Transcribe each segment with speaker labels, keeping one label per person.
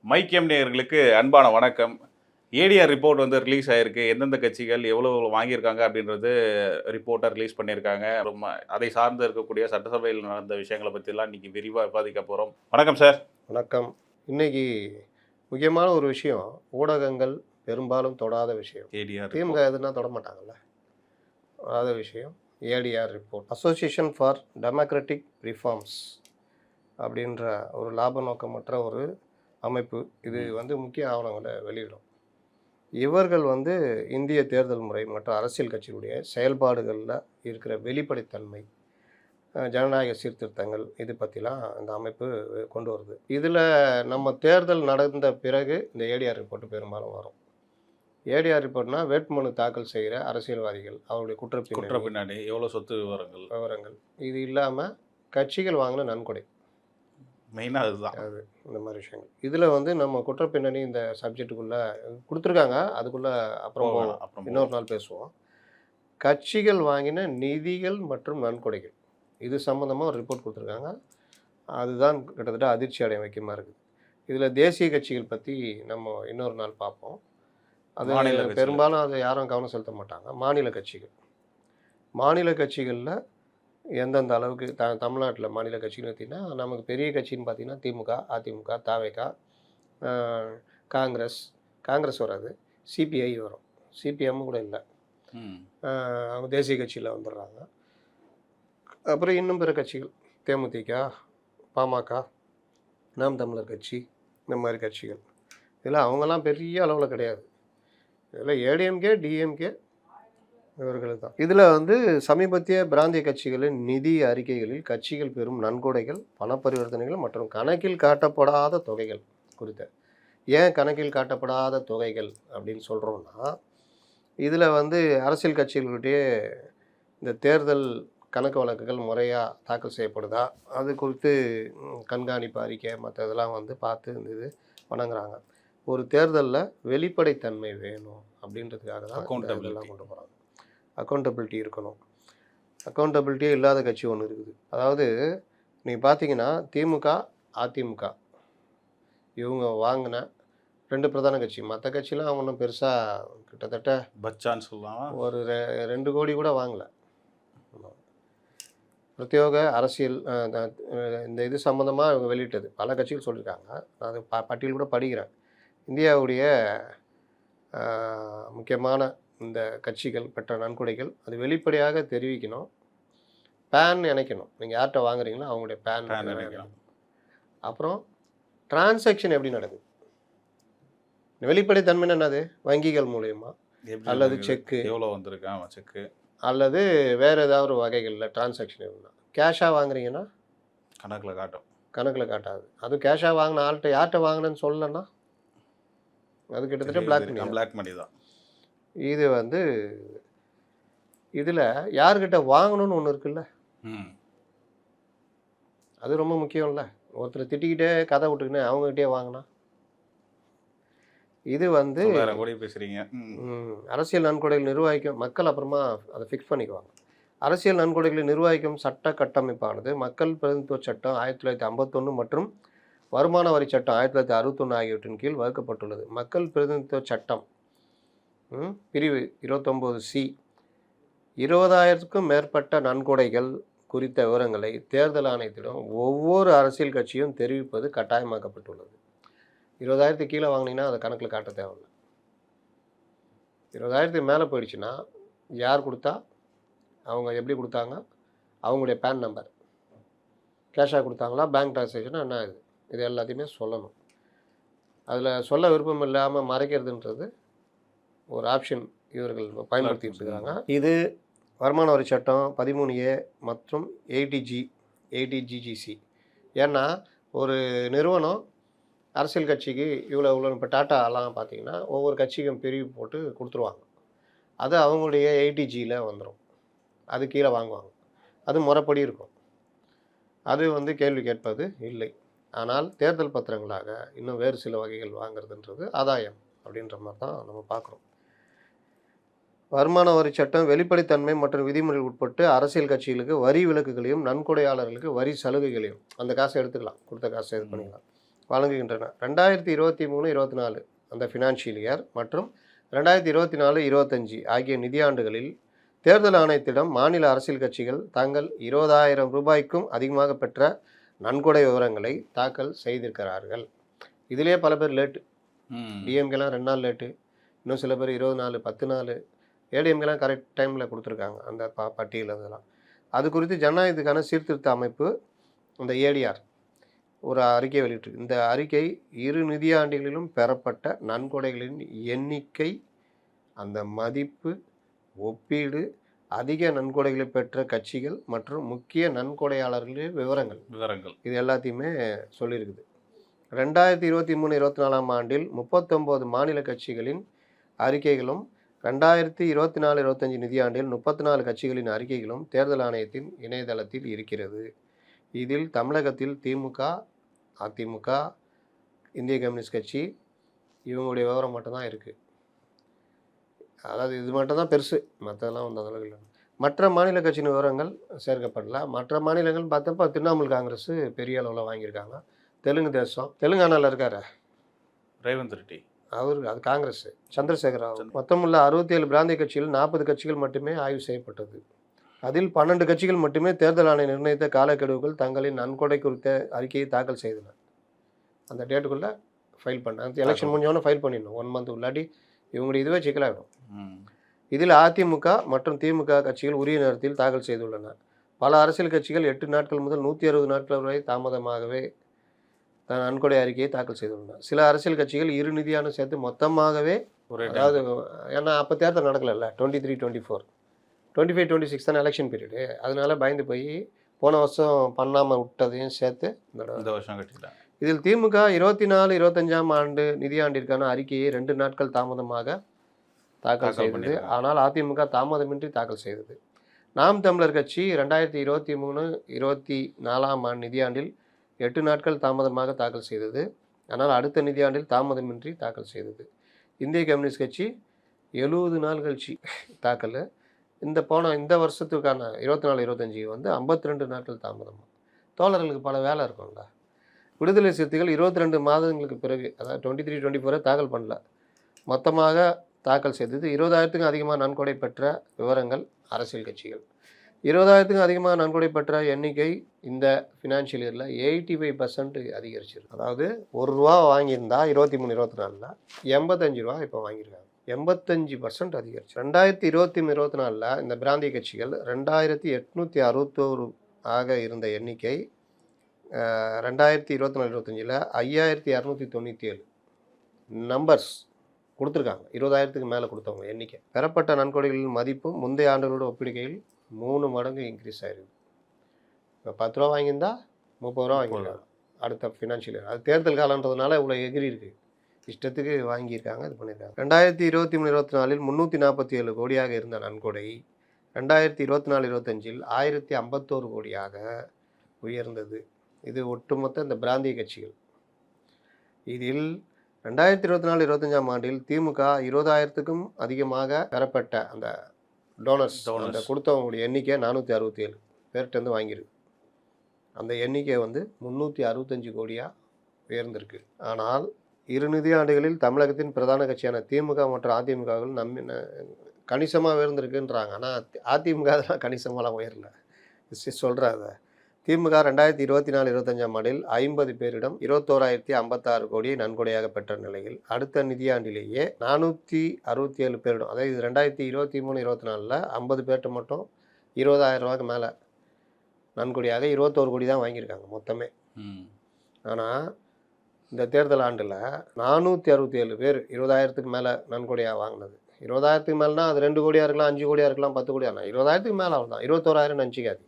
Speaker 1: மைக்கியம் நேயர்களுக்கு அன்பான வணக்கம். ஏடிஆர் ரிப்போர்ட் வந்து ரிலீஸ் ஆயிருக்கு. எந்தெந்த கட்சிகள் எவ்வளவு வாங்கியிருக்காங்க அப்படின்றது ரிப்போர்ட்டை ரிலீஸ் பண்ணியிருக்காங்க. அதை சார்ந்து இருக்கக்கூடிய சட்டசபையில் நடந்த விஷயங்களை பற்றிலாம் இன்னைக்கு விரிவாக விவாதிக்க போகிறோம். வணக்கம் சார்.
Speaker 2: வணக்கம். இன்னைக்கு முக்கியமான ஒரு விஷயம், ஊடகங்கள் பெரும்பாலும் தொடாத விஷயம்.
Speaker 1: ஏடிஆர்
Speaker 2: திமுக எதுனா தொட மாட்டாங்கல்ல, தொடாத விஷயம். ADR report, association for democratic reforms அப்படின்ற ஒரு லாப நோக்கமற்ற ஒரு அமைப்பு. இது வந்து முக்கிய ஆவணங்களை வெளியிடும். இவர்கள் வந்து இந்திய தேர்தல் முறை மற்றும் அரசியல் கட்சிகளுடைய செயல்பாடுகளில் இருக்கிற வெளிப்படைத்தன்மை, ஜனநாயக சீர்திருத்தங்கள், இது பற்றிலாம் இந்த அமைப்பு கொண்டு வருது. இதில் நம்ம தேர்தல் நடந்த பிறகு இந்த ஏடிஆர் ரிப்போர்ட்டு பெரும்பாலும் வரும். ஏடிஆர் ரிப்போர்ட்னா வேட்புமனு தாக்கல் செய்கிற அரசியல்வாதிகள், அவருடைய
Speaker 1: குற்றப்பின்னாடி எவ்வளோ சொத்து விவரங்கள்,
Speaker 2: இது இல்லாமல் கட்சிகள் வாங்கின நன்கொடை,
Speaker 1: மெயினாக அதுதான்.
Speaker 2: அது இந்த மாதிரி விஷயங்கள். இதில் வந்து நம்ம குற்றப்பின்னணி இந்த சப்ஜெக்டுக்குள்ளே கொடுத்துருக்காங்க. அதுக்குள்ளே அப்புறம் இன்னொரு நாள் பேசுவோம். கட்சிகள் வாங்கின நிதிகள் மற்றும் நன்கொடைகள், இது சம்மந்தமாக ஒரு ரிப்போர்ட் கொடுத்துருக்காங்க. அதுதான் கிட்டத்தட்ட அதிர்ச்சி அடைய வைக்கமாக இருக்குது. இதில் தேசிய கட்சிகள் பற்றி நம்ம இன்னொரு நாள் பார்ப்போம். அது பெரும்பாலும் அதை யாரும் கவனம் செலுத்த மாட்டாங்க. மாநில கட்சிகளில் எந்தெந்த அளவுக்கு தமிழ்நாட்டில் மாநில கட்சின்னு பார்த்தீங்கன்னா, நமக்கு பெரிய கட்சின்னு பார்த்தீங்கன்னா திமுக, அதிமுக, தவேக, காங்கிரஸ் வராது, சிபிஐ வரும், சிபிஎம் கூட இல்லை, அவங்க தேசிய கட்சியில் வந்துடுறாங்க. அப்புறம் இன்னும் பிற கட்சிகள், தேமுதிக, பாமக, நாம் தமிழர் கட்சி, இந்த மாதிரி கட்சிகள். இதில் அவங்கெல்லாம் பெரிய அளவில் கிடையாது. இதில் ஏடிஎம்கே, டிஎம்கே இவர்களுக்கு தான். இதில் வந்து சமீபத்திய பிராந்திய கட்சிகளின் நிதி அறிக்கைகளில் கட்சிகள் பெறும் நன்கொடைகள், பணப்பரிவர்த்தனைகள் மற்றும் கணக்கில் காட்டப்படாத தொகைகள் குறித்த. ஏன் கணக்கில் காட்டப்படாத தொகைகள் அப்படின்னு சொல்கிறோன்னா, இதில் வந்து அரசியல் கட்சிகளுடைய இந்த தேர்தல் கணக்கு வழக்குகள் முறையாக தாக்கல் செய்யப்படுதா, அது குறித்து கண்காணிப்பு அறிக்கை மற்ற இதெல்லாம் வந்து பார்த்து இந்த இது வணங்குறாங்க. ஒரு தேர்தலில் வெளிப்படைத்தன்மை வேணும் அப்படின்றதுக்காக தான் இதெல்லாம் கொண்டு போகிறாங்க. அக்கௌண்டபிலிட்டி இருக்கணும். அக்கௌண்டபிலிட்டியே இல்லாத கட்சி ஒன்று இருக்குது. அதாவது நீங்கள் பார்த்தீங்கன்னா திமுக, அதிமுக இவங்க வாங்கின 2 பிரதான கட்சி, மற்ற கட்சியெலாம் அவங்க ஒன்றும் பெருசாக கிட்டத்தட்ட
Speaker 1: பச்சான்னு சொல்லலாம், ஒரு
Speaker 2: 2 கோடி கூட வாங்கலை. பிரத்யோக அரசியல் இந்த இது சம்மந்தமாக இவங்க வெளியிட்டது பல கட்சிகள் சொல்லியிருக்காங்க. நான் அது பட்டியல் கூட படிக்கிறேன். இந்தியாவுடைய முக்கியமான இந்த கட்சிகள் பெற்ற நன்கொடைகள் அது வெளிப்படையாக தெரிவிக்கணும். பேன் இணைக்கணும். நீங்கள் யார்கிட்ட வாங்குறீங்களோ அவங்களுடைய பேன் இணைக்கணும். அப்புறம் டிரான்சாக்ஷன் எப்படி நடக்குது, வெளிப்படைத்தன்மைன்னு என்னது, வங்கிகள் மூலயமா அல்லது செக்கு,
Speaker 1: எவ்வளோ வந்திருக்கான் செக்கு, அல்லது
Speaker 2: வேறு ஏதாவது ஒரு வகைகளில் டிரான்சாக்ஷன் இருந்தால். கேஷாக வாங்குறீங்கன்னா கணக்கில் காட்டாது. அதுவும் கேஷாக வாங்கின ஆள்கிட்ட யார்கிட்ட வாங்கினேன்னு சொல்லலைன்னா அது கிட்டத்தட்ட பிளாக் மணி தான். இது வந்து இதில் யார்கிட்ட வாங்கணும்னு ஒன்று இருக்குல்ல, அது ரொம்ப முக்கியம்ல. ஒருத்தர் திட்டிக்கிட்டே கதை விட்டுக்கினே அவங்ககிட்டே வாங்கினா இது வந்து
Speaker 1: பேசுகிறீங்க.
Speaker 2: அரசியல் நன்கொடைகள் நிர்வகிக்கும் மக்கள் அப்புறமா அதை ஃபிக்ஸ் பண்ணிக்குவாங்க. அரசியல் நன்கொடைகளை நிர்வகிக்கும் சட்ட கட்டமைப்பானது மக்கள் பிரதிநிதித்துவ சட்டம் 1951 மற்றும் வருமான வரி சட்டம் 1961 ஆகியவற்றின் கீழ் வகுக்கப்பட்டுள்ளது. மக்கள் பிரதிநிதித்துவ சட்டம் பிரிவு 29C 20,000க்கும் மேற்பட்ட நன்கொடைகள் குறித்த விவரங்களை தேர்தல் ஆணையத்திடம் ஒவ்வொரு அரசியல் கட்சியும் தெரிவிப்பது கட்டாயமாக்கப்பட்டுள்ளது. 20,000 கீழே வாங்கினீங்கன்னா அதை கணக்கில் காட்ட தேவையில்லை. 20,000 மேலே போயிடுச்சுன்னா யார் கொடுத்தா, அவங்க எப்படி கொடுத்தாங்க, அவங்களுடைய பேன் நம்பர், கேஷாக கொடுத்தாங்களா, பேங்க் டிரான்சாக்ஷனா என்ன, இது எல்லாத்தையுமே சொல்லணும். அதில் சொல்ல விருப்பம் இல்லாமல் மறைக்கிறதுன்றது ஒரு ஆப்ஷன் இவர்கள் பயன்படுத்திட்டு இருக்காங்க. இது வருமான வரி சட்டம் 13A மற்றும் 80GGC. ஏன்னா ஒரு நிறுவனம் அரசியல் கட்சிக்கு இவ்வளோ இப்போ டாட்டாலாம் பார்த்தீங்கன்னா ஒவ்வொரு கட்சிக்கும் பிரிவு போட்டு கொடுத்துருவாங்க. அது அவங்களுடைய 80Gயில் வந்துடும், அது கீழே வாங்குவாங்க. அது முறைப்படி இருக்கும். அது வந்து கேள்வி கேட்பது இல்லை. ஆனால் தேர்தல் பத்திரங்களாக இன்னும் வேறு சில வகைகள் வாங்குறதுன்றது ஆதாயம் அப்படின்ற மாதிரி தான் நம்ம பார்க்குறோம். வருமான வரி சட்டம் வெளிப்படைத்தன்மை மற்றும் விதிமுறைகள் உட்பட்டு அரசியல் கட்சிகளுக்கு வரி விலக்குகளையும் நன்கொடையாளர்களுக்கு வரி சலுகைகளையும், அந்த காசை எடுத்துக்கலாம், கொடுத்த காசை இது பண்ணிக்கலாம், வழங்குகின்றன. 2023-24 அந்த ஃபினான்ஷியல் இயர் மற்றும் 2024-25 ஆகிய நிதியாண்டுகளில் தேர்தல் ஆணையத்திடம் மாநில அரசியல் கட்சிகள் தங்கள் 20,000 ரூபாய்க்கும் அதிகமாக பெற்ற நன்கொடை விவரங்களை தாக்கல் செய்திருக்கிறார்கள். இதிலேயே பல பேர் லேட்டு. டிஎம்கேலாம் 2 நாள் லேட்டு, இன்னும் சில பேர் 20 நாள் 10 நாள், ஏடிஎம்கேலாம் கரெக்ட் டைமில் கொடுத்துருக்காங்க அந்த பட்டியல். அதெல்லாம் அது குறித்து ஜனநாயகத்துக்கான சீர்திருத்த அமைப்பு இந்த ஏடிஆர் ஒரு அறிக்கை வெளியிட்டிருக்கு. இந்த அறிக்கை இரு நிதியாண்டுகளிலும் பெறப்பட்ட நன்கொடைகளின் எண்ணிக்கை, அந்த மதிப்பு, ஒப்பீடு, அதிக நன்கொடைகளை பெற்ற கட்சிகள் மற்றும் முக்கிய நன்கொடையாளர்களின் விவரங்கள் இது எல்லாத்தையுமே சொல்லியிருக்குது. 2023-24 ஆண்டில் 39 மாநில கட்சிகளின் அறிக்கைகளும் 2024-25 நிதியாண்டில் 34 கட்சிகளின் அறிக்கைகளும் தேர்தல் ஆணையத்தின் இணையதளத்தில் இருக்கிறது. இதில் தமிழகத்தில் திமுக, அதிமுக, இந்திய கம்யூனிஸ்ட் கட்சி இவங்களுடைய விவரம் மட்டும்தான் இருக்குது. அதாவது இது மட்டும்தான் பெருசு, மற்றதெல்லாம் அந்த அளவில் இல்லை. மற்ற மாநில கட்சியின் விவரங்கள் சேர்க்கப்படல. மற்ற மாநிலங்கள் பார்த்தப்போ திரிணாமுல் காங்கிரஸ் பெரிய அளவில் வாங்கியிருக்காங்க. தெலுங்கு தேசம், தெலுங்கானாவில் இருக்கார்
Speaker 1: ரேவந்த் ரெட்டி,
Speaker 2: அவர் அது காங்கிரஸ். சந்திரசேகர ராவ். மொத்தமுள்ள 67 பிராந்திய கட்சிகள் 40 கட்சிகள் மட்டுமே ஆய்வு செய்யப்பட்டது. அதில் 12 கட்சிகள் மட்டுமே தேர்தல் ஆணையம் நிர்ணயித்த காலக்கெடுவுகள் தங்களின் நன்கொடை குறித்த அறிக்கையை தாக்கல் செய்தன. அந்த டேட்டுக்குள்ளே ஃபைல் பண்ண, அந்த எலெக்ஷன் முடிஞ்சவொன்னே ஃபைல் பண்ணிடணும். 1 மந்த் உள்ளாடி இவங்களுடைய இதுவே சிக்கலாகிடும். இதில் அதிமுக மற்றும் திமுக கட்சிகள் உரிய நேரத்தில் தாக்கல் செய்துள்ளன. பல அரசியல் கட்சிகள் 8 நாட்கள் முதல் 160 நாட்கள் வரை தாமதமாகவே நன்கொடை அறிக்கையை தாக்கல் செய்துள்ளன. சில அரசியல் கட்சிகள் இரு நிதியான சேர்த்து மொத்தமாகவே, அதாவது ஏன்னா அப்போ தேர்தல் நடக்கலைல்ல, 23-24, 25-26 தானே எலெக்ஷன் பீரியடு. அதனால பயந்து போய் போன வருஷம் பண்ணாமல் விட்டதையும் சேர்த்து இந்த
Speaker 1: வருஷம் கட்டிட்டாங்க.
Speaker 2: இதில் திமுக 24-25 ஆண்டு நிதியாண்டிற்கான அறிக்கையை 2 நாட்கள் தாமதமாக தாக்கல் செய்தது. ஆனால் அதிமுக தாமதமின்றி தாக்கல் செய்தது. நாம் தமிழர் கட்சி 2023-24 நிதியாண்டில் 8 நாட்கள் தாமதமாக தாக்கல் செய்தது. ஆனால் அடுத்த நிதியாண்டில் தாமதமின்றி தாக்கல் செய்தது. இந்திய கம்யூனிஸ்ட் கட்சி 70 நாள் கழிச்சு தாக்கல். இந்த வருஷத்துக்கான 24-25 வந்து 52 நாட்கள் தாமதமாக. தோழர்களுக்கு பல வேலை இருக்கும்ல. விடுதலை சிறுத்தைகள் 22 மாதங்களுக்கு பிறகு, அதாவது 23-24 தாக்கல் பண்ணல, மொத்தமாக தாக்கல் செய்தது. 20,000க்கும் அதிகமாக நன்கொடை பெற்ற விவரங்கள் அரசியல் கட்சிகள். 20,000க்கும் அதிகமாக நன்கொடை பெற்ற எண்ணிக்கை இந்த ஃபினான்ஷியல் இயரில் 85% அதிகரிச்சிருக்கு. அதாவது ₹1 வாங்கியிருந்தா 23-24 ₹85 இப்போ வாங்கியிருக்காங்க. 85% அதிகரிச்சு. 2023-24 இந்த பிராந்திய கட்சிகள் 2,861 ஆக இருந்த எண்ணிக்கை 2024-25 5,297 நம்பர்ஸ் கொடுத்துருக்காங்க. 20,000க்கு மேலே கொடுத்தவங்க எண்ணிக்கை. பெறப்பட்ட நன்கொடைகளின் மதிப்பும் முந்தைய ஆண்டுகளோட ஒப்பிடுகையில் 3 மடங்கு இன்க்ரீஸ் ஆகிருக்கு. இப்போ ₹10 வாங்கியிருந்தா ₹30 வாங்கியிருக்காங்க அடுத்த ஃபினான்ஷியல் இயர். அது தேர்தல் காலன்றதுனால இவ்வளோ எகிரி இருக்குது, இஷ்டத்துக்கு வாங்கியிருக்காங்க, இது பண்ணியிருக்காங்க. 2023-24 347 கோடியாக இருந்த நன்கொடை 2024-25 1051 கோடியாக உயர்ந்தது. இது ஒட்டுமொத்த இந்த பிராந்திய கட்சிகள். இதில் 2024-25 ஆண்டில் திமுக 20,000க்கும் அதிகமாக பெறப்பட்ட அந்த டோனர்ஸ் அந்த கொடுத்தவங்களுடைய எண்ணிக்கை 467 பேர்கிட்டருந்து வாங்கியிருக்கு. அந்த எண்ணிக்கை வந்து 365 கோடியாக உயர்ந்திருக்கு. ஆனால் இரு நிதியாண்டுகளில் தமிழகத்தின் பிரதான கட்சியான திமுக மற்றும் அதிமுகவில் கணிசமாக உயர்ந்திருக்குன்றாங்க. ஆனால் அதிமுக அதெல்லாம் கணிசமாலாம் உயரல சொல்கிறாங்க. திமுக 2024-25 ஆண்டில் 50 பேரிடம் 21,056 கோடியை நன்கொடையாக பெற்ற நிலையில் அடுத்த நிதியாண்டிலேயே 467 பேரிடம், அதாவது 2023-24 50 பேர்கிட்ட மட்டும் 20,000 ரூபாய்க்கு மேலே நன்கொடையாக 21 கோடி தான் வாங்கியிருக்காங்க மொத்தமே. ஆனால் இந்த தேர்தல் ஆண்டில் 467 பேர் 20,000க்கு மேலே நன்கொடையாக வாங்கினது. 20,000க்கு மேலேனா அது 2 கோடியாக இருக்கலாம், 5 கோடியாக இருக்கலாம், 10 கோடியாக இருக்கலாம். 20,000க்கு மேலே அவ்வளோதான், 21,000 நினச்சிக்காது.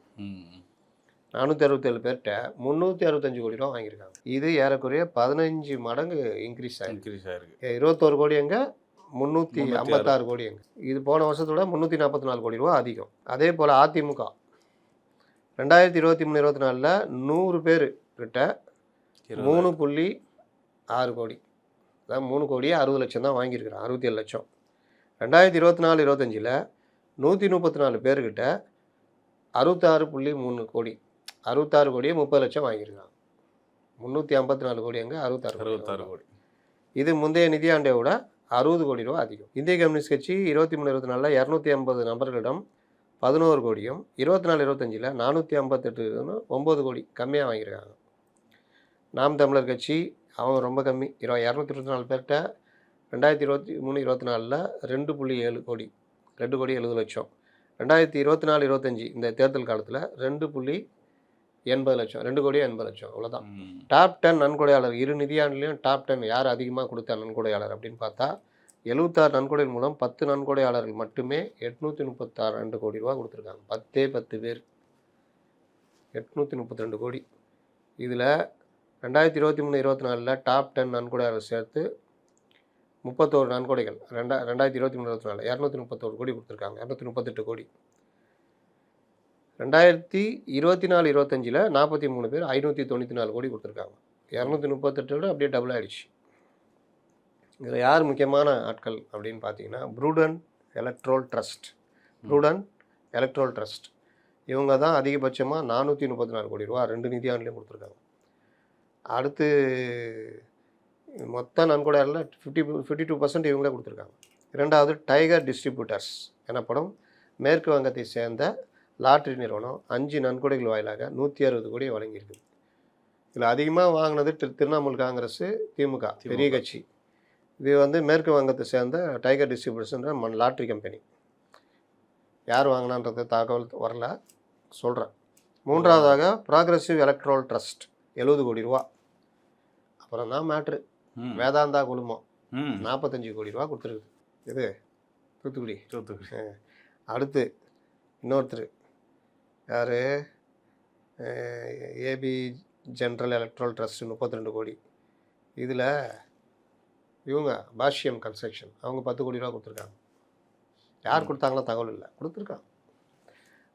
Speaker 2: 467 பேர்கிட்ட 365 கோடி ரூபா வாங்கியிருக்காங்க. இது ஏறக்குறைய 15 மடங்கு இன்க்ரீஸ் ஆகிருக்கு. 21 கோடி எங்கே, 356 கோடி எங்கே. இது போன வருஷத்தோட 344 கோடி ரூபா அதிகம். அதே போல் அதிமுக 2023-24 100 பேர் கிட்ட 3.6 கோடி, அதாவது 3 கோடியே 60 லட்சம் தான் வாங்கியிருக்கிறான், 67 லட்சம். 2024-25 134 பேர்கிட்ட 66.3 கோடி, 66 கோடியே 30 லட்சம் வாங்கியிருக்காங்க. 354 கோடி அங்கே 66
Speaker 1: கோடி.
Speaker 2: இது முந்தைய நிதியாண்டை விட 60 கோடி ரூபா அதிகம். இந்திய கம்யூனிஸ்ட் கட்சி 23-24 250 நபர்களிடம் 11 கோடியும் 24-25 458 9 கோடி கம்மியாக வாங்கியிருக்காங்க. நாம் தமிழர் கட்சி அவங்க ரொம்ப கம்மி 224 பேர்கிட்ட 2023-24 2.7 கோடி 2 கோடி 70 லட்சம். 2024-25 இந்த தேர்தல் காலத்தில் 2.80 லட்சம் 2 கோடி 80 லட்சம் அவ்வளோதான். டாப் 10 நன்கொடையாளர் இரு நிதியாண்டுலையும் டாப் 10 யார் அதிகமாக கொடுத்த நன்கொடையாளர் அப்படின்னு பார்த்தா 76 நன்கொடைகள் மூலம் 10 நன்கொடையாளர்கள் மட்டுமே 832 கோடி ரூபா கொடுத்துருக்காங்க. 10 பேர் 832 கோடி. இதில் 2023-24 டாப் 10 நன்கொடையாளர் சேர்த்து 31 நன்கொடைகள் 2023-24 231 கோடி கொடுத்துருக்காங்க. 238 கோடி. 2024-25 43 பேர் 594 கோடி கொடுத்துருக்காங்க. 238 அப்படியே டபுள் ஆகிடுச்சு. இதில் யார் முக்கியமான ஆட்கள் அப்படின்னு பார்த்தீங்கன்னா ப்ரூடன்ட் எலக்ட்ரல் ட்ரஸ்ட் இவங்க தான் அதிகபட்சமாக 434 கோடி ரூபா 2 நிதியாண்டுலையும் கொடுத்துருக்காங்க. அடுத்து மொத்த நன்கொடையாளரில் 52% இவங்களே கொடுத்துருக்காங்க. இரண்டாவது டைகர் டிஸ்ட்ரிபியூட்டர்ஸ் எனப்படும் மேற்கு வங்கத்தை சேர்ந்த லாட்ரி நிறுவனம் 5 நன்கொடைகள் வாயிலாக 160 கோடியை வழங்கியிருக்குது. இதில் அதிகமாக வாங்கினது திரிணாமுல் காங்கிரஸ், திமுக பெரிய கட்சி. இது மேற்கு வங்கத்தை சேர்ந்த டைகர் டிஸ்ட்ரிபியூட்டர்ஸ்ன்ற லாட்ரி கம்பெனி. யார் வாங்கினான்றது தகவல் வரல, சொல்கிறேன். மூன்றாவதாக ப்ராக்ரெசிவ் எலக்ட்ரல் ட்ரஸ்ட் 70 கோடி ரூபா. அப்புறம் தான் மேட்ரு வேதாந்தா குழுமம் 45 கோடி ரூபா கொடுத்துருக்குது. இது தூத்துக்குடி. அடுத்து இன்னொருத்தர் யார், ஏபி ஜென்ரல் எலக்ட்ரல் ட்ரஸ்ட் 32 கோடி. இதில் இவங்க பாஷ்யம் கன்ஸ்ட்ரக்ஷன் அவங்க 10 கோடி ரூபா கொடுத்துருக்காங்க. யார் கொடுத்தாங்களோ தகவல் இல்லை, கொடுத்துருக்காங்க.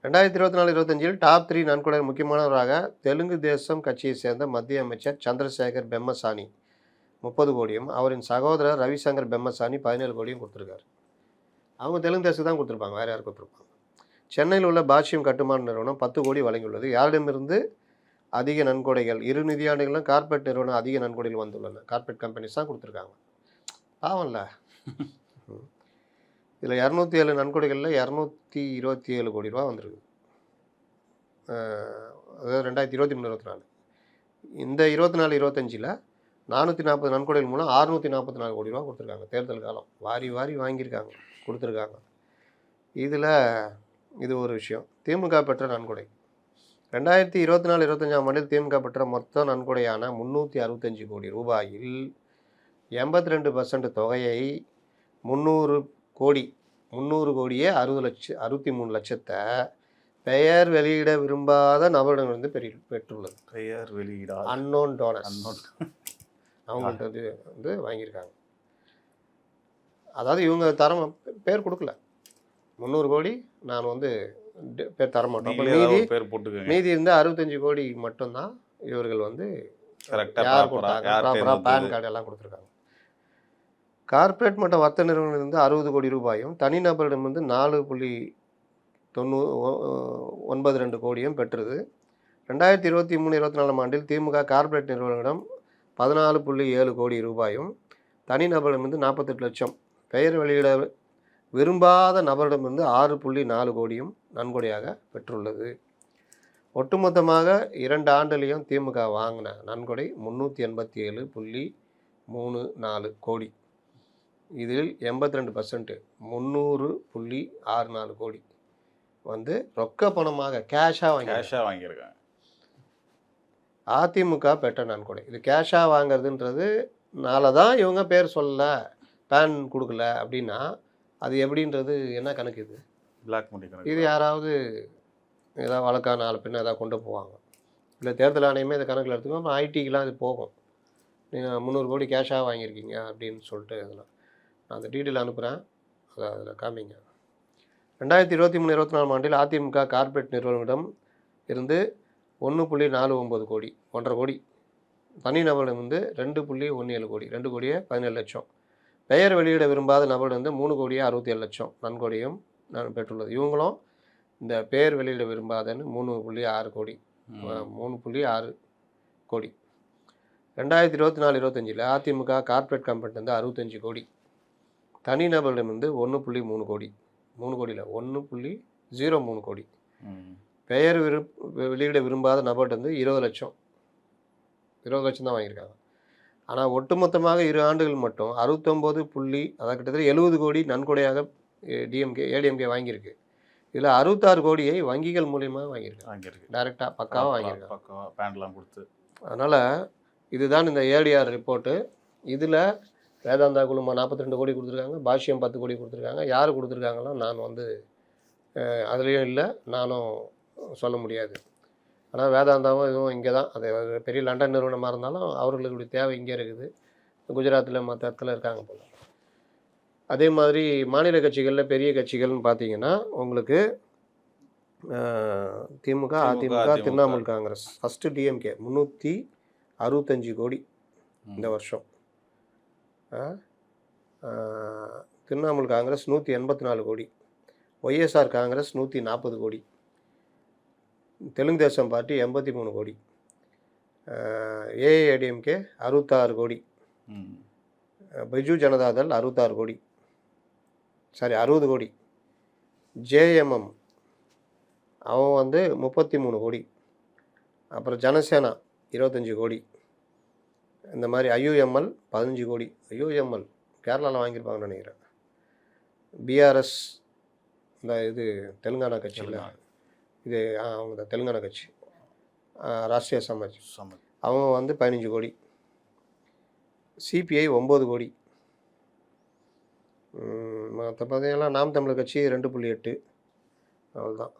Speaker 2: 2024-25 டாப் 3 நன்கொடை முக்கியமானவராக தெலுங்கு தேசம் கட்சியை சேர்ந்த மத்திய அமைச்சர் சந்திரசேகர் பெம்மசானி 30 கோடியும் அவரின் சகோதரர் ரவிசங்கர் பெம்மசானி 17 கோடியும் கொடுத்துருக்காரு. அவங்க தெலுங்கு தேசத்துக்கு தான் கொடுத்துருப்பாங்க, வேறு யார் கொடுத்துருப்பாங்க. சென்னையில் உள்ள பாஷ்யம் கட்டுமான நிறுவனம் 10 கோடி வழங்கியுள்ளது. யாரிடமிருந்து அதிக நன்கொடைகள்? இரு நிதியாண்டுகளும் கார்ப்பரேட் நிறுவனம் அதிக நன்கொடைகள் வந்துள்ளன. கார்ப்பரேட் கம்பெனிஸ் தான் கொடுத்துருக்காங்க. பாவம்ல. இதில் 207 நன்கொடைகளில் 227 கோடி ரூபா வந்திருக்கு. அதாவது 2023-24. இந்த 24-25 440 நன்கொடைகள் மூலம் 644 கோடி ரூபா கொடுத்துருக்காங்க. தேர்தல் காலம் வாரி வாங்கியிருக்காங்க, கொடுத்துருக்காங்க. இதில் இது ஒரு விஷயம். திமுக பெற்ற நன்கொடை 2024-25 ஆண்டில் திமுக பெற்ற மொத்த நன்கொடையான 365 கோடி ரூபாயில் 82% தொகையை 300 கோடியே 63 லட்சத்தை பெயர் வெளியிட விரும்பாத நபரிடமிருந்து பெற்றுள்ளது.
Speaker 1: பெயர் வெளியிடா
Speaker 2: அன்னோன் டோனர்ஸ் அவங்கள்ட்ட வாங்கியிருக்காங்க. அதாவது இவங்க பேர் கொடுக்கல. 300 கோடி நான் பேர் தரமாட்டோம். மீதி இருந்து 65 கோடி மட்டும்தான் இவர்கள் யார் கொடுத்தாங்க, பேன் கார்டு எல்லாம் கொடுத்துருக்காங்க. கார்ப்பரேட் மற்றும் வர்த்தக நிறுவனத்திலிருந்து 60 கோடி ரூபாயும் தனிநபரிடமிருந்து 4.92 கோடியும் பெற்றது. 2023-24 ஆண்டில் திமுக கார்ப்பரேட் நிறுவனங்களிடம் 14.7 கோடி ரூபாயும் தனிநபரிடமிருந்து 48 லட்சம் பெயர் வெளியிட விரும்பாத நபரிடமிருந்து 6.4 கோடியும் நன்கொடையாக பெற்றுள்ளது. ஒட்டுமொத்தமாக 2 ஆண்டுலேயும் திமுக வாங்கின நன்கொடை 387.34 கோடி. இதில் 82% 300.64 கோடி ரொக்க பணமாக கேஷாக வாங்கியிருக்காங்க. அதிமுக பெற்ற நன்கொடை இது கேஷாக வாங்கிறதுன்றதுனால தான் இவங்க பேர் சொல்லலை, பேன் கொடுக்கல அப்படின்னா அது எப்படின்றது என்ன கணக்கு? இது
Speaker 1: பிளாக் மணி கணக்கு.
Speaker 2: இது யாராவது ஏதாவது வழக்காக 4 பின்ன ஏதாவது கொண்டு போவாங்க. இல்லை தேர்தல் ஆணையமே இதை கணக்கில் எடுத்துக்கோ. ஐடிக்கெலாம் இது போகும். நீங்கள் 300 கோடி கேஷாக வாங்கியிருக்கீங்க அப்படின்னு சொல்லிட்டு இதெல்லாம் நான் அந்த டீட்டெயில் அனுப்புகிறேன், அதை அதில் காமிங்க. 2023-24 ஆண்டில் அதிமுக கார்ப்பரேட் நிறுவனங்களிடம் இருந்து 1.49 கோடி 1.5 கோடி தனிநபரிடம் 2.17 கோடி 2 கோடியே 17 லட்சம் பெயர் வெளியிட விரும்பாத நபரிடம் 3 கோடியே 67 லட்சம் நன்கொடையும் பெற்றுள்ளது. இவங்களும் இந்த பெயர் வெளியிட விரும்பாதன்னு 3.6 கோடி 3.6 கோடி 2024-25 அதிமுக கார்ப்பரேட் கம்பெனி வந்து 65 கோடி, தனிநபரிடமிருந்து 1.3 கோடி, 3 கோடி இல்லை 1.03 கோடி, பெயர் வெளியிட விரும்பாத நபர்கிட்ட வந்து 20 லட்சம் தான் வாங்கியிருக்காங்க. ஆனால் ஒட்டுமொத்தமாக 2 ஆண்டுகள் மட்டும் 69 அதாவது கிட்டத்தட்ட 70 கோடி நன்கொடையாக ஏடிஎம்கே வாங்கியிருக்கு. இதில் 66 கோடியை வங்கிகள் மூலியமாக வாங்கியிருக்கு, டைரெக்டாக பக்காவாக வாங்கியிருக்காங்க,
Speaker 1: பேண்ட்லாம் கொடுத்து.
Speaker 2: அதனால் இதுதான் இந்த ஏடிஆர் ரிப்போர்ட்டு. இதில் வேதாந்தா குழுமம் 42 கோடி கொடுத்துருக்காங்க, பாஷ்யம் 10 கோடி கொடுத்துருக்காங்க. யார் கொடுத்துருக்காங்களோ நான் வந்து அதுலேயும் இல்லை, நானும் சொல்ல முடியாது. ஆனால் வேதாந்தாவும் இதுவும் இங்கே தான், அது பெரிய லண்டன் நிறுவனமாக இருந்தாலும் அவர்களுடைய தேவை இங்கே இருக்குது, குஜராத்தில் மற்ற இடத்துல இருக்காங்க போல. அதே மாதிரி மாநில கட்சிகளில் பெரிய கட்சிகள்னு பார்த்தீங்கன்னா உங்களுக்கு திமுக, அதிமுக, திரிணாமுல் காங்கிரஸ். ஃபஸ்ட்டு டிஎம்கே 365 கோடி இந்த வருஷம், திரிணாமுல் காங்கிரஸ் 184 கோடி, ஒய்எஸ்ஆர் காங்கிரஸ் 140 கோடி, தெலுங்கு தேசம் பார்ட்டி 83 கோடி, ஏஐஏடிஎம்கே 66 கோடி, பிஜு ஜனதாதள் 66 கோடி, 60 கோடி, ஜேஎம்எம் அவன் வந்து 33 கோடி, அப்புறம் ஜனசேனா 25 கோடி, இந்த மாதிரி ஐயூஎம்எல் 15 கோடி. ஐயூஎம்எல் கேரளாவில் வாங்கியிருப்பாங்கன்னு நினைக்கிறேன். பிஆர்எஸ் இந்த இது தெலுங்கானா கட்சியில், இது அவங்க தெலுங்கானா கட்சி, ராஷ்ட்ரிய சமாஜ், அவங்க வந்து 15 கோடி, சிபிஐ 9 கோடி, மற்ற பார்த்தீங்கன்னா நாம் தமிழர் கட்சி 2.8, அவ்வளோதான்,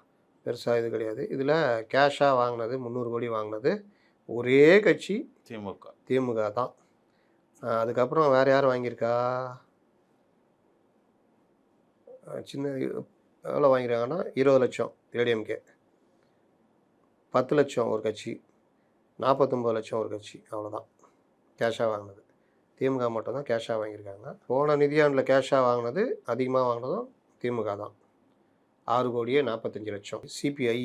Speaker 2: பெருசாக இது கிடையாது. இதில் கேஷாக வாங்கினது 300 கோடி வாங்கினது ஒரே கட்சி திமுக தான். அதுக்கப்புறம் வேறு யார் வாங்கியிருக்கா, சின்ன எவ்வளோ வாங்கியிருக்காங்கன்னா 20 லட்சம் ஏடிஎம்கே, 10 லட்சம் ஒரு கட்சி, 49 லட்சம் ஒரு கட்சி, அவ்வளோதான் கேஷாக வாங்கினது. திமுக மட்டும் தான் கேஷாக வாங்கியிருக்காங்க. போன நிதியாண்டில் கேஷாக வாங்கினது அதிகமாக வாங்கினதும் திமுக தான், 6 கோடியே 45 லட்சம். சிபிஐ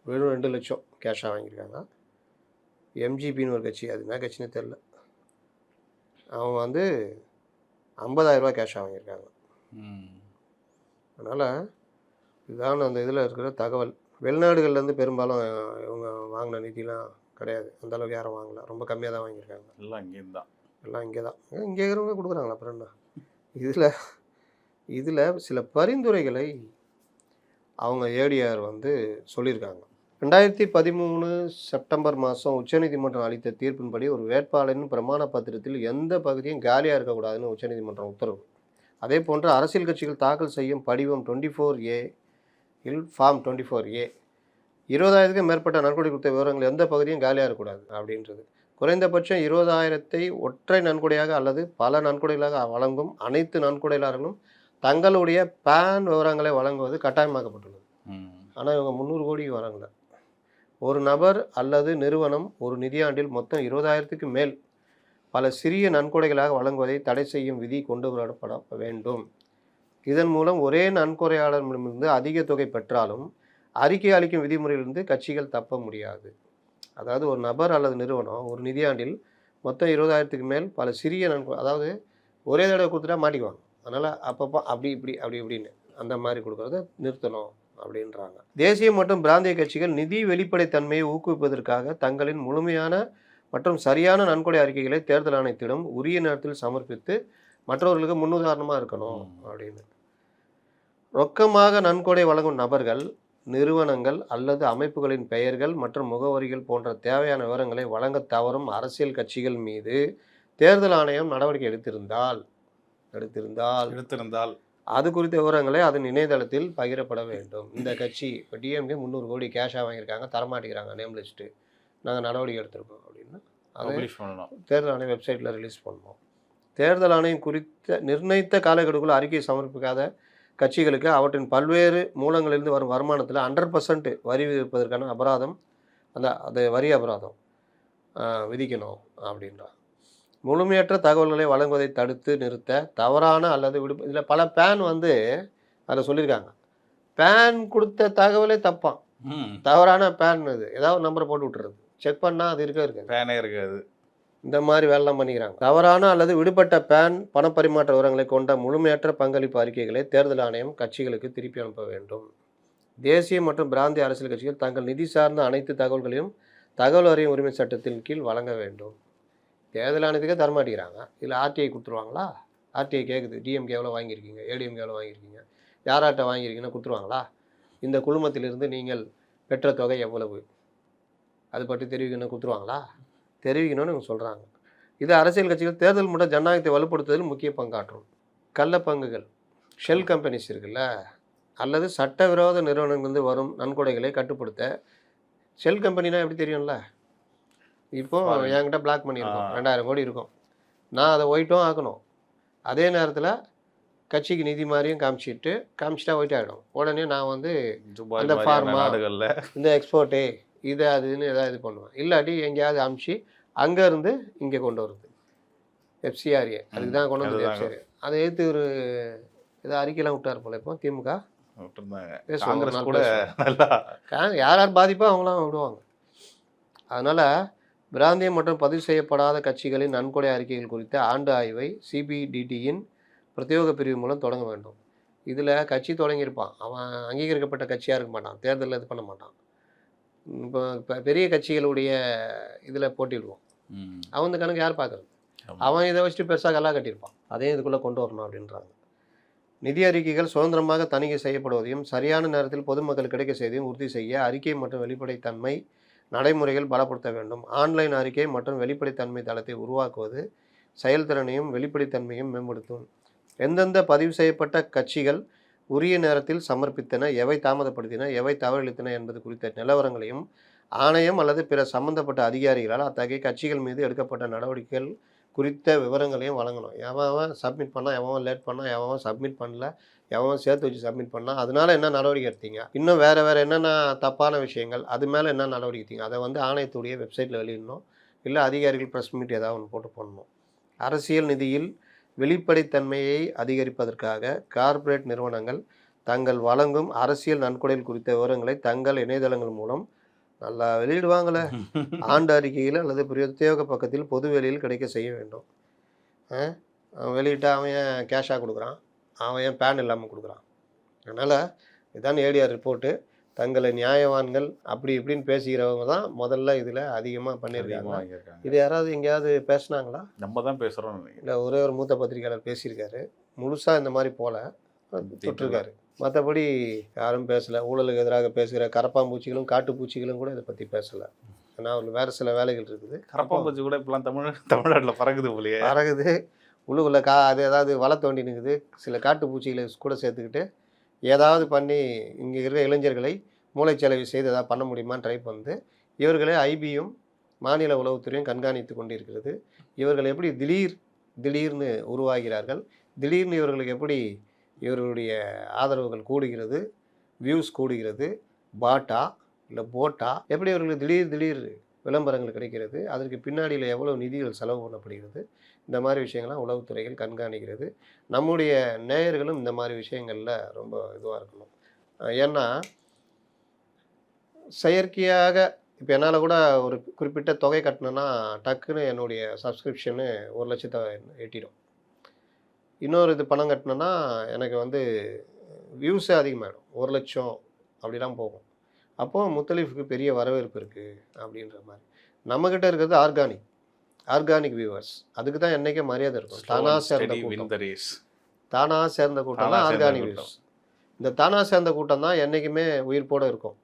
Speaker 2: வெறும் 2 லட்சம் கேஷாக வாங்கியிருக்காங்க. எம்ஜிபின்னு ஒரு கட்சி, அது என்ன கட்சின்னு தெரில, அவங்க வந்து 50,000 ரூபா கேஷாக வாங்கியிருக்காங்க. அதனால் இதுதான் அந்த இதில் இருக்கிற தகவல். வெளிநாடுகள்லேருந்து பெரும்பாலும் இவங்க வாங்கின நிதிலாம் கிடையாது, அந்தளவுக்கு யாரும் வாங்கலை, ரொம்ப கம்மியாக தான் வாங்கியிருக்காங்க. எல்லாம் இங்கே தான் இங்கே இருக்கிறவங்க கொடுக்குறாங்களா, அப்புறம் என்ன. இதில் சில பரிந்துரைகளை அவங்க ஏடிஆர் வந்து சொல்லியிருக்காங்க. 2013 செப்டம்பர் மாதம் உச்சநீதிமன்றம் அளித்த தீர்ப்பின்படி ஒரு வேட்பாளரின் பிரமாண பத்திரத்தில் எந்த பகுதியும் காலியாக இருக்கக்கூடாதுன்னு உச்சநீதிமன்றம் உத்தரவு. அதே போன்று அரசியல் கட்சிகள் தாக்கல் செய்யும் படிவம் 24A இல் ஃபார்ம் 24A 20,000க்கும் மேற்பட்ட நன்கொடை கொடுத்த விவரங்கள் எந்த பகுதியும் காலியாக இருக்கக்கூடாது அப்படின்றது. குறைந்தபட்சம் 20,000 ஒற்றை நன்கொடையாக அல்லது பல நன்கொடைகளாக வழங்கும் அனைத்து நன்கொடையாளர்களும் தங்களுடைய பேன் விவரங்களை வழங்குவது கட்டாயமாக்கப்பட்டுள்ளது. ஆனால் இவங்க 300 கோடி வழங்கல. ஒரு நபர் அல்லது நிறுவனம் ஒரு நிதியாண்டில் மொத்தம் 20,000க்கு மேல் பல சிறிய நன்கொடைகளாக வழங்குவதை தடை செய்யும் விதி கொண்டு வரப்பட வேண்டும். இதன் மூலம் ஒரே நன்கொடையாளரிடமிருந்து அதிக தொகை பெற்றாலும் அறிக்கை அளிக்கும் விதிமுறையிலிருந்து கட்சிகள் தப்ப முடியாது. அதாவது ஒரு நபர் அல்லது நிறுவனம் ஒரு நிதியாண்டில் மொத்தம் 20,000க்கு மேல் பல சிறிய அதாவது ஒரே தடவை கொடுத்துட்டா மாட்டிக்குவாங்க. அதனால் அப்பப்போ அப்படி இப்படின்னு அந்த மாதிரி கொடுக்குறத நிறுத்தணும் அப்படின்றாங்க. தேசிய மற்றும் பிராந்திய கட்சிகள் நிதி வெளிப்படைத்தன்மையை ஊக்குவிப்பதற்காக தங்களின் முழுமையான மற்றும் சரியான நன்கொடை அறிக்கைகளை தேர்தல் ஆணையத்திடம் உரிய நேரத்தில் சமர்ப்பித்து மற்றவர்களுக்கு முன்னுதாரணமாக இருக்கணும் அப்படின்னு. ரொக்கமாக நன்கொடை வழங்கும் நபர்கள், நிறுவனங்கள் அல்லது அமைப்புகளின் பெயர்கள் மற்றும் முகவரிகள் போன்ற தேவையான விவரங்களை வழங்க தவறும் அரசியல் கட்சிகள் மீது தேர்தல் ஆணையம் நடவடிக்கை எடுத்திருந்தால் அது குறித்த விவரங்களை அதன் இணையதளத்தில் பகிரப்பட வேண்டும். இந்த கட்சி இப்போ டிஎம்கே 300 கோடி கேஷாக வாங்கியிருக்காங்க, தரமாட்டிக்கிறாங்க, நேம் லிஸ்ட்டு, நாங்கள் நடவடிக்கை எடுத்திருக்கோம் அப்படின்னு அதை தேர்தல் ஆணையம் வெப்சைட்டில் ரிலீஸ் பண்ணோம். தேர்தல் ஆணையம் குறித்த நிர்ணயித்த காலக்கெடுக்குள் அறிக்கை சமர்ப்பிக்காத கட்சிகளுக்கு அவற்றின் பல்வேறு மூலங்களிலிருந்து வரும் வருமானத்தில் 100% வரி விதிப்பதற்கான அபராதம், அது வரி அபராதம் விதிக்கணும் அப்படின்றாங்க. முழுமையற்ற தகவல்களை வழங்குவதை தடுத்து நிறுத்த தவறான அல்லது இதில் பல பேன் வந்து அதில் சொல்லியிருக்காங்க. பேன் கொடுத்த தகவலே தப்பான், தவறான பேன் இது ஏதாவது நம்பரை போட்டு விட்டுறது, செக் பண்ணால் அது இருக்காது,
Speaker 1: பேனே இருக்காது.
Speaker 2: இந்த மாதிரி வேலைலாம் பண்ணிக்கிறாங்க. தவறான அல்லது விடுபட்ட பேன் பணப்பரிமாற்ற விவரங்களை கொண்ட முழுமையற்ற பங்களிப்பு அறிக்கைகளை தேர்தல் ஆணையம் கட்சிகளுக்கு திருப்பி அனுப்ப வேண்டும். தேசிய மற்றும் பிராந்திய அரசியல் கட்சிகள் தங்கள் நிதி சார்ந்த அனைத்து தகவல்களையும் தகவல் அறியும் உரிமை சட்டத்தின் கீழ் வழங்க வேண்டும். தேர்தல் ஆணையத்துக்கே தரமாட்டேங்கிறாங்க. இதில் ஆர்டிஐ கொடுத்துருவாங்களா? ஆர்டிஐ கேட்குது, டிஎம்கே எவ்வளோ வாங்கியிருக்கீங்க, ஏடிஎம்கே எவ்வளோ வாங்கியிருக்கீங்க, யாராட்ட வாங்கியிருக்கீங்கன்னா கொடுத்துருவாங்களா? இந்த குழுமத்திலிருந்து நீங்கள் பெற்ற தொகை எவ்வளவு, அது பற்றி தெரிவிக்கணும் கொடுத்துருவாங்களா? தெரிவிக்கணும்னு இவங்க சொல்கிறாங்க. இது அரசியல் கட்சிகள் தேர்தல் மூலம் ஜனநாயகத்தை வலுப்படுத்துவதில் முக்கிய பங்காற்றும். கள்ள பங்குகள், ஷெல் கம்பெனிஸ் இருக்குல்ல, அல்லது சட்டவிரோத நிறுவனங்களிலிருந்து வரும் நன்கொடைகளை கட்டுப்படுத்த. ஷெல் கம்பெனினா எப்படி தெரியும்ல? இப்போ என்கிட்ட பிளாக் பண்ணியிருக்கோம், 2000 கோடி இருக்கும், நான் அதை ஒயிட்டும் ஆக்கணும். அதே நேரத்தில் கட்சிக்கு நிதி மாதிரியும் காமிச்சிட்டா ஒயிட் ஆகிடும். உடனே நான் வந்து அந்த ஃபார்மா இந்த எக்ஸ்போர்ட்டு இது அதுன்னு எதாவது இது பண்ணுவேன். இல்லாட்டி எங்கேயாவது அமுச்சு அங்கேருந்து இங்கே கொண்டு வருது எஃப்சிஆர்ஏ. அதுக்கு தான் கொண்டு வந்தது எஃப்சிஆர்ஏ. அதை ஏற்று ஒரு ஏதோ அறிக்கையெல்லாம் விட்டார் போல. இப்போ திமுக யார் பாதிப்போ அவங்களாம் விடுவாங்க. அதனால் பிராந்திய மற்றும் பதிவு செய்யப்படாத கட்சிகளின் நன்கொடை அறிக்கைகள் குறித்த ஆண்டு ஆய்வை சிபிடிடியின் பிரத்யேக பிரிவு மூலம் தொடங்க வேண்டும். இதில் கட்சி தொடங்கியிருப்பான், அவன் அங்கீகரிக்கப்பட்ட கட்சியாக இருக்க மாட்டான், தேர்தலில் இது பண்ண மாட்டான். இப்போ பெரிய கட்சிகளுடைய இதில் போட்டிடுவோம், அவன் இந்த கணக்கு யார் பார்க்குறது? அவன் இதை வச்சுட்டு பெருசாக கல்லா கட்டியிருப்பான். அதையும் இதுக்குள்ளே கொண்டு வரணும் அப்படின்றாங்க. நிதி அறிக்கைகள் சுதந்திரமாக தணிக்கை செய்யப்படுவதையும் சரியான நேரத்தில் பொதுமக்கள் கிடைக்க செய்வதையும் உறுதி செய்ய அறிக்கை மற்றும் வெளிப்படைத்தன்மை நடைமுறைகள் பலப்படுத்த வேண்டும். ஆன்லைன் அறிக்கை மற்றும் வெளிப்படைத்தன்மை தளத்தை உருவாக்குவது செயல்திறனையும் வெளிப்படைத்தன்மையும் மேம்படுத்தும். எந்தெந்த பதிவு செய்யப்பட்ட கட்சிகள் உரிய நேரத்தில் சமர்ப்பித்தன, எவை தாமதப்படுத்தின, எவை தவறளித்தன என்பது குறித்த நிலவரங்களையும் ஆணையம் அல்லது பிற சம்பந்தப்பட்ட அதிகாரிகளால் அத்தகைய கட்சிகள் மீது எடுக்கப்பட்ட நடவடிக்கைகள் குறித்த விவரங்களையும் வழங்கணும். எவன் சப்மிட் பண்ணால், எவன் லேட் பண்ணால், எவன் சப்மிட் பண்ணல, எவன் சேர்த்து வச்சு சப்மிட் பண்ணால், அதனால என்ன நடவடிக்கை எடுத்தீங்க, இன்னும் வேறு என்னென்ன தப்பான விஷயங்கள், அது மேலே என்ன நடவடிக்கை எடுத்தீங்க, அதை வந்து ஆணையத்துடைய வெப்சைட்டில் வெளியிடணும். இல்லை அதிகாரிகள் ப்ரெஸ் மீட் ஏதாவது ஒன்று போட்டு பண்ணணும். அரசியல் நிதியில் வெளிப்படைத்தன்மையை அதிகரிப்பதற்காக கார்ப்பரேட் நிறுவனங்கள் தங்கள் வழங்கும் அரசியல் நன்கொடைகள் குறித்த விவரங்களை தங்கள் இணையதளங்கள் மூலம் நல்லா வெளியிடுவாங்களே, ஆண்டு அறிக்கையில் அல்லது பிரத்யேக பக்கத்தில் பொது வெளியில் கிடைக்க செய்ய வேண்டும். அவன் வெளியிட்டா அவன் ஏன் கேஷாக கொடுக்குறான், அவன் ஏன் பேன் இல்லாமல் கொடுக்குறான்? அதனால் இதுதான் ஏடிஆர் ரிப்போர்ட்டு. தங்களை நியாயவான்கள் அப்படி இப்படின்னு பேசுகிறவங்க தான் முதல்ல இதில் அதிகமாக பண்ணியிருக்காங்க. இது யாராவது எங்கேயாவது பேசுனாங்களா?
Speaker 1: நம்ம தான் பேசுகிறோம்.
Speaker 2: இல்லை, ஒரே ஒரு மூத்த பத்திரிகையாளர் பேசியிருக்காரு, முழுசாக இந்த மாதிரி போல தொட்டிருக்காரு. மற்றபடி யாரும் பேசலை. ஊழலுக்கு எதிராக பேசுகிற கரப்பாம்பூச்சிகளும் காட்டுப்பூச்சிகளும் கூட இதை பற்றி பேசலை. ஏன்னா அவங்களுக்கு வேறு சில வேலைகள் இருக்குது.
Speaker 1: கரப்பாம்பூச்சி கூட இப்போலாம் தமிழ்நாட்டில் பறகுது போலையே,
Speaker 2: பறகுது உள்ளுக்குள்ளே அது ஏதாவது வலை தோண்டி நிற்குது. சில காட்டுப்பூச்சிகளை கூட சேர்த்துக்கிட்டு ஏதாவது பண்ணி இங்கே இருக்கிற இளைஞர்களை மூளைச்சலவை செய்து ஏதாவது பண்ண முடியுமான்னு ட்ரை பண்ணுது. இவர்களே ஐபியும் மாநில உளவுத்துறையும் கண்காணித்து கொண்டிருக்கிறது. இவர்கள் எப்படி திடீர்னு உருவாகிறார்கள், திடீர்னு இவர்களுக்கு எப்படி இவர்களுடைய ஆதரவுகள் கூடுகிறது, வியூஸ் கூடுகிறது, பாட்டா இல்லை போட்டா எப்படி இவர்களுக்கு திடீர் விளம்பரங்கள் கிடைக்கிறது, அதற்கு பின்னாடியில் எவ்வளோ நிதிகள் செலவு பண்ணப்படுகிறது, இந்த மாதிரி விஷயங்கள்லாம் உளவுத்துறைகள் கண்காணிக்கிறது. நம்முடைய நேயர்களும் இந்த மாதிரி விஷயங்களில் ரொம்ப இதுவாக இருக்கணும். ஏன்னா செயற்கையாக இப்போ என்னால் கூட ஒரு குறிப்பிட்ட தொகை கட்டினேன்னா டக்குன்னு என்னுடைய சப்ஸ்கிரிப்ஷனு 1,00,000 எட்டிடும். இன்னொரு இது பணம் கட்டினேன்னா எனக்கு வந்து வியூஸே அதிகமாகிடும், 1,00,000 அப்படிலாம் போகும். அப்போது முத்தலீஃபுக்கு பெரிய வரவேற்பு இருக்குது அப்படின்ற மாதிரி. நம்மக்கிட்ட இருக்கிறது ஆர்கானிக் வியூவர்ஸ். அதுக்கு தான் என்றைக்கே மரியாதை இருக்கும். தானாக சேர்ந்த கூட்டம் தான் ஆர்கானிக் வியூஸ். இந்த தானாக சேர்ந்த கூட்டம் தான் என்றைக்குமே உயிர்ப்போடு இருக்கும்.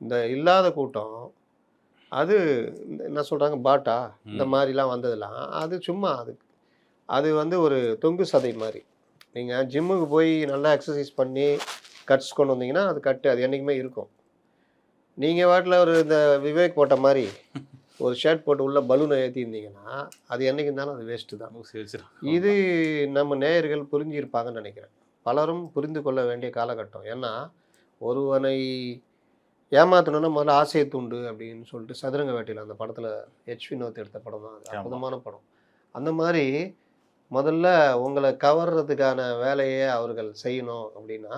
Speaker 2: இந்த இல்லாத கூட்டம் அது என்ன சொல்கிறாங்க, பாட்டா இந்த மாதிரிலாம் வந்ததெல்லாம் அது சும்மா அது வந்து ஒரு தொங்கு சதை மாதிரி. நீங்கள் ஜிம்முக்கு போய் நல்லா எக்ஸசைஸ் பண்ணி கட்ஸ் கொண்டு வந்தீங்கன்னா அது கட்டு, அது என்றைக்குமே இருக்கும். நீங்கள் வாட்டில் ஒரு இந்த விவேக் போட்ட மாதிரி ஒரு ஷர்ட் போட்டு உள்ள பலூனை ஏற்றிருந்தீங்கன்னா அது என்றைக்கு இருந்தாலும் அது வேஸ்ட்டு தான். இது நம்ம நேயர்கள் புரிஞ்சிருப்பாங்கன்னு நினைக்கிறேன். பலரும் புரிந்து கொள்ள வேண்டிய காலகட்டம். ஏன்னா ஒருவனை ஏமாற்றணுன்னா முதல்ல ஆசையை தூண்டு அப்படின்னு சொல்லிட்டு சதுரங்க வேட்டையில் அந்த படத்தில் ஹெச் வினோத் எடுத்த படம் தான் அது. அற்புதமான படம். அந்த மாதிரி முதல்ல உங்களை கவர்றதுக்கான வேலையை அவர்கள் செய்யணும். அப்படின்னா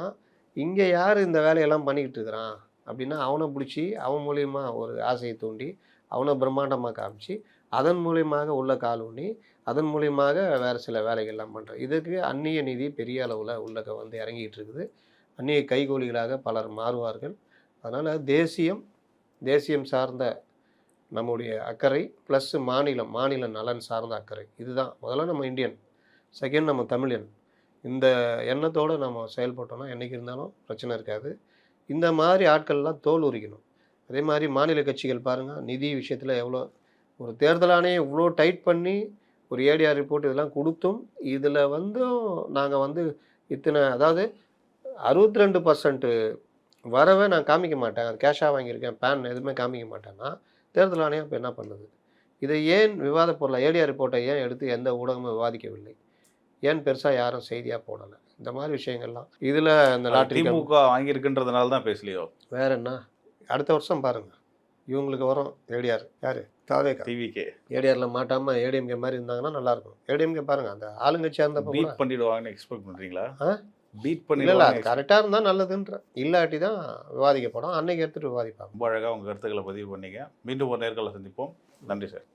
Speaker 2: இங்கே யார் இந்த வேலையெல்லாம் பண்ணிக்கிட்டு இருக்கிறான் அப்படின்னா அவனை பிடிச்சி அவன் மூலியமாக ஒரு ஆசையை தூண்டி அவனை பிரம்மாண்டமாக காமிச்சு அதன் மூலியமாக உள்ள கால் ஊனி அதன் மூலியமாக வேறு சில வேலைகள்லாம் பண்ணுறேன். இதுக்கு அந்நிய நிதி பெரிய அளவில் உள்ளக வந்து இறங்கிட்டு இருக்குது. அந்நிய கைகூலிகளாக பலர் மாறுவார்கள். அதனால் தேசியம் சார்ந்த நம்முடைய அக்கறை ப்ளஸ் மாநில நலன் சார்ந்த அக்கறை. இதுதான் முதல்ல நம்ம இந்தியன், செகண்ட் நம்ம தமிழியன். இந்த எண்ணத்தோடு நம்ம செயல்பட்டோம்னா என்றைக்கு இருந்தாலும் பிரச்சனை இருக்காது. இந்த மாதிரி ஆட்கள்லாம் தோல் உரிக்கணும். அதே மாதிரி மாநில கட்சிகள் பாருங்கள், நிதி விஷயத்தில் எவ்வளோ ஒரு தேர்தல் ஆணையம் இவ்வளோ டைட் பண்ணி ஒரு ஏடிஆர் ரிப்போர்ட் இதெல்லாம் கொடுத்தும் இதில் நாங்கள் வந்து இத்தனை, அதாவது 62% வரவே நான் காமிக்க மாட்டேன், அது கேஷாக வாங்கியிருக்கேன், பேன் எதுவுமே காமிக்க மாட்டேன்னா தேர்தல் ஆணையம் இப்போ என்ன பண்ணுது? இதை ஏன் விவாத பொருளை ஏடிஆர் ரிப்போர்ட்டை ஏன் எடுத்து எந்த ஊடகமும் விவாதிக்கவில்லை? ஏன் பெருசாக யாரும் செய்தியாக போடலை? இந்த மாதிரி விஷயங்கள்லாம் இதில் இந்த லாட்டரி
Speaker 1: திமுக வாங்கியிருக்குன்றதுனால தான் பேசலையோ?
Speaker 2: வேற என்ன, அடுத்த வருஷம் பாருங்கள் இவங்களுக்கு வரும் ஏடிஆர். யார்? தாவேகா.
Speaker 1: டிவிகே
Speaker 2: ஏடிஆரில் மாட்டாமல் ஏடிஎம்கே மாதிரி இருந்தாங்கன்னா நல்லாயிருக்கும். ஏடிஎம்கே பாருங்கள், அந்த ஆளுங்கட்சியாக இருந்தப்போ
Speaker 1: பீட் பண்ணிடுவாங்கன்னு எக்ஸ்பெக்ட் பண்ணுறீங்களா?
Speaker 2: இல்லை
Speaker 1: பீட்
Speaker 2: அது
Speaker 1: பண்ணிடுவாங்க.
Speaker 2: கரெக்டாக இருந்தால் நல்லதுன்ற, இல்லாட்டி தான் விவாதிக்கப்படும். அன்னைக்கு எடுத்துகிட்டு விவாதிப்பாங்க.
Speaker 1: ரொம்ப அழகாக உங்கள் கருத்துக்களை பதிவு பண்ணீங்க. மீண்டும் ஒரு நேர்காணலை சந்திப்போம். நன்றி சார்.